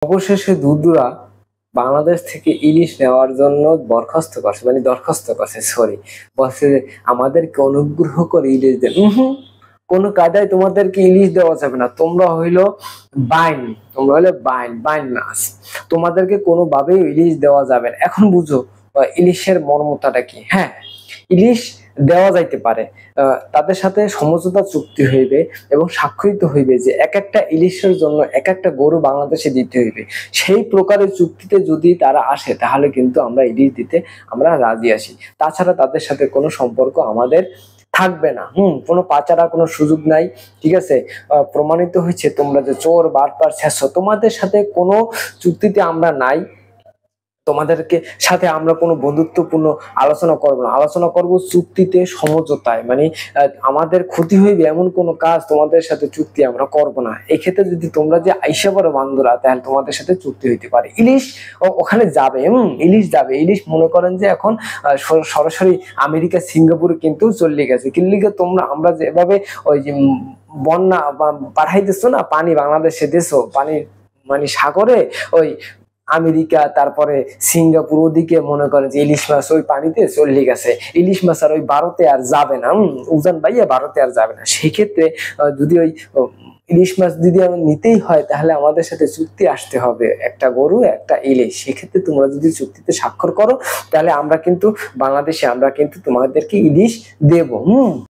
অবশেষে দুদুরা বাংলাদেশ থেকে ইলিশ নেওয়ার জন্য বরখাস্ত করছে, মানে দরখাস্ত করছে, সরি, বলছে যে আমাদেরকে অনুগ্রহ করে ইলিশ দেন। কোনো কায়দায় তোমাদেরকে ইলিশ দেওয়া যাবে না, তোমরা হইলো বাইন, তোমরা হইলে বাইন বাইন মাছ, তোমাদেরকে কোনোভাবেই ইলিশ দেওয়া যাবে না। এখন বুঝো ইলিশের মর্মতাটা কি। হ্যাঁ, ইলিশ দেওয়া যাইতে পারে, তাদের সাথে সমঝোতা চুক্তি হইবে এবং স্বাক্ষরিত হইবে যে এক একটা ইলিশের জন্য এক একটা গরু বাংলাদেশে দিতে হইবে। সেই প্রকারের চুক্তিতে যদি তারা আসে তাহলে কিন্তু আমরা ইলিশ দিতে আমরা রাজি আছি। তাছাড়া তাদের সাথে কোনো সম্পর্ক আমাদের থাকবে না। কোনো পাচারা কোনো সুযোগ নাই। ঠিক আছে, প্রমাণিত হয়েছে তোমরা যে চোর বাটপার শেষ, তোমাদের সাথে কোনো চুক্তিতে আমরা নাই। তোমাদেরকে সাথে আমরা কোনো বন্ধুত্বপূর্ণ আলোচনা করব না, আলোচনা করব চুক্তিতে সমঝোতায়, মানে আমাদের ক্ষতি হইবে এমন কোনো কাজ তোমাদের সাথে চুক্তি আমরা করব না। এক্ষেত্রে যদি তোমরা যে আইসা পারো বান্ধবরা, তাহলে তোমাদের সাথে চুক্তি হইতে পারে। ইলিশ ওখানে যাবে, ইলিশ যাবে। ইলিশ মনে করেন যে এখন সরাসরি আমেরিকা সিঙ্গাপুরে কিন্তু চলে গেছে। কিল্লিকে তোমরা আমরা যেভাবে ওই যে বন্যা পাঠাইতেছো না পানি, বাংলাদেশে দেশো পানি, মানে সাগরে ওই আমেরিকা তারপরে সিঙ্গাপুর ওদিকে মনে করে যে ইলিশ মাছ ওই পানিতে চলে গেছে, ইলিশ মাছ আর ওই ভারতে আর যাবে না, উজান ভাইয়া ভারতে আর যাবে না। সেক্ষেত্রে যদি ওই ইলিশ মাছ যদি নিতেই হয় তাহলে আমাদের সাথে চুক্তি আসতে হবে, একটা গরু একটা ইলিশ। সেক্ষেত্রে তোমরা যদি চুক্তিতে স্বাক্ষর করো তাহলে আমরা কিন্তু বাংলাদেশে আমরা কিন্তু তোমাদেরকে ইলিশ দেব।